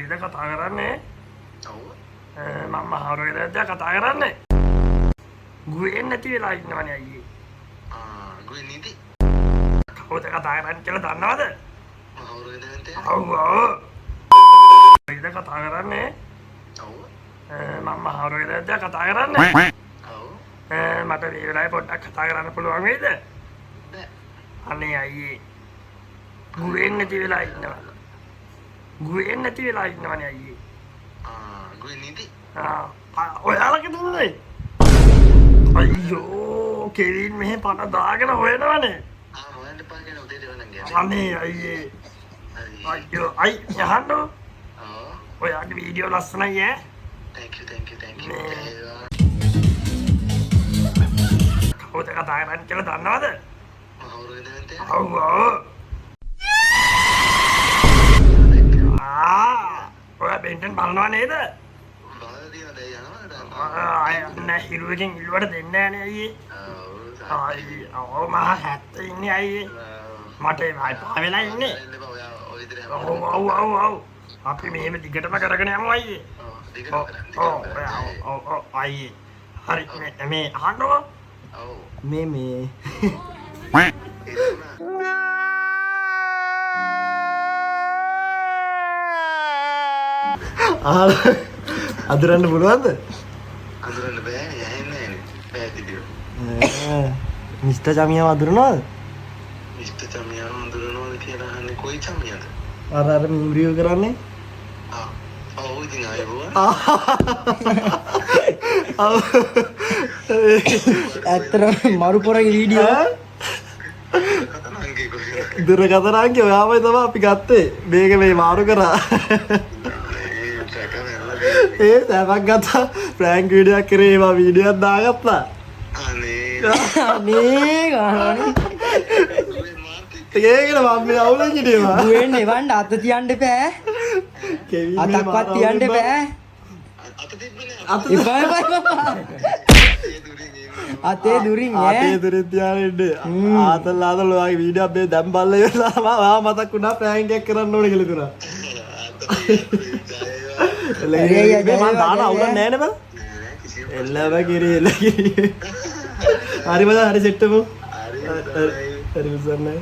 කොයිද කතා කරන්නේ? ඔව්. මම හවුරුවේද කතා කරන්නේ? ගුවෙන් නැති වෙලා ඉන්නවනේ අයියේ. ගුවෙන් නිදි. කවුද කතා කරන්නේ කියලා දන්නවද? හවුරුවේද නැන්තේ? ඔව්. කොයිද කතා කරන්නේ? ඔව්. මම හවුරුවේද කතා කරන්නේ? ඔව්. මට මේ වෙලාවේ පොඩ්ඩක් කතා කරන්න පුළුවන් වේද? බෑ. අනේ අයියේ. ගුවෙන් නැති වෙලා ඉන්නවා. ගුවෙන් නැති වෙලා ඉන්නවනේ අයියේ. ගුවෙන් නිදි. ඔයාලා කිව්වනේ. අයියෝ කෙවින් මෙහෙ පණ දාගෙන හොයනවනේ. හොයන්න එපා කියන උදේට වෙනන් ගියා. අනේ අයියේ. අයියෝ අයි යහන්නෝ. ඔයාගේ වීඩියෝ ලස්සනයි ඈ. thank you. කවුද කතා කරන්නේ කියලා දන්නවද? හවුරුවේද නැන්තේ? ඔව්. ඔයා බෙන්ටන් බලනවා නේද? බලලා තියෙනවද යනවද? නෑ හිරුවකින් ඉල්ලුවට දෙන්නේ නෑනේ අයියේ. ඔව් මහා හැත්ත ඉන්නේ අයියේ. මට පහ වෙලා ඉන්නේ. ඔව්. අපි මෙහෙම දිගටම කරගෙන යමු අයියේ. ඔව් අයියේ. හරි මේ අහන්නකෝ. ඔව්. මේ අදුරන්න පුළුවන්ද? අඳුරන්න බෑ යන්නේ නෑනේ. පැහැදිලිව. මිස්ටර් චමියාව අදුරනවද? මිස්ටර් චමියාව අඳුරනවද කියලා අහන්නේ කොයි චමියාද? අර මිම්රියෝ කරන්නේ? ඔව් ඉතින් ආයෙත්. ඇත්තටම මරු පොරගේ වීඩියෝ දුරකථනාංකය ඔයාමයි තමයි අපි ගත්තේ. මේක මේ මාරු කරා. ඒ සෑමක් ගත්තා ප්‍රෑන්ක් වීඩියෝයක් කරේ ඒවා වීඩියෝයක් දාගත්තා. අනේ ගානනේ ඒකන මම මේ අවුලෙන් හිටියවා. ගුවෙන් එවන්න අත තියන්න එපා. කෙවින් අතක්වත් තියන්න එපා. අත තිබ්බනේ. එපා. අතේ දුරින් ආතේ දුරින් තියාගෙන ඉන්න. ආතල් ඔයාගේ වීඩියෝ අපේ දැන් බලලා ඉවරලා ඔයා මතක් වුණා ප්‍රෑන්ක් එකක් කරන්න ඕනේ කියලා තුනා. මම දාන අවුල නෑ නේ බං. එල්ලව කිරි. හරි බද හරි සෙට් එකෝ. හරි සර්නේ.